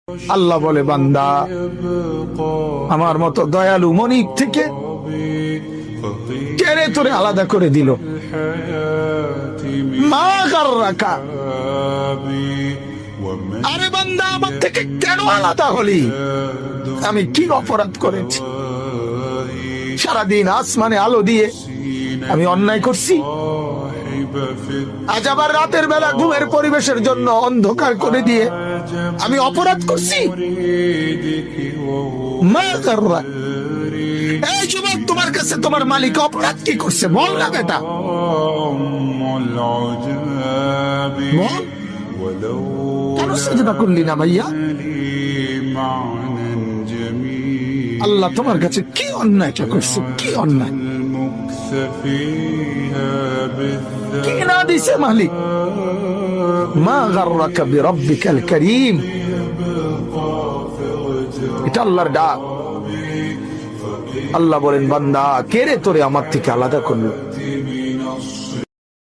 আল্লাহ বলে, বান্দা আমার মতো দয়ালু মনিব থেকে কেড়ে তোরে আলাদা করে দিল। মা গাররাকা, আরে বান্দা আমার থেকে কেন আলাদা হলি? আমি কি অপরাধ করেছি? সারাদিন আসমানে আলো দিয়ে আমি অন্যায় করছি, আজ আবার রাতের বেলা ঘুমের পরিবেশের জন্য অন্ধকার করে দিয়ে আমি অপরাধ করছি। মা গাররাকা, এই যুবক, তোমার কাছে তোমার মালিক অপরাধ কি করছে বল না বেটা, বল। কেন সেজদা করলি না ভাইয়া? আল্লাহ তোমার কাছে কি অন্যায়টা করছে? কি অন্যায় কি না দিছে মালিক? মা গাররাকা বিরাব্বিকাল কারীম, এটা আল্লাহর ডাক। আল্লাহ বলেন, বান্দা কে রে তোরে আমার থেকে আলাদা করলো?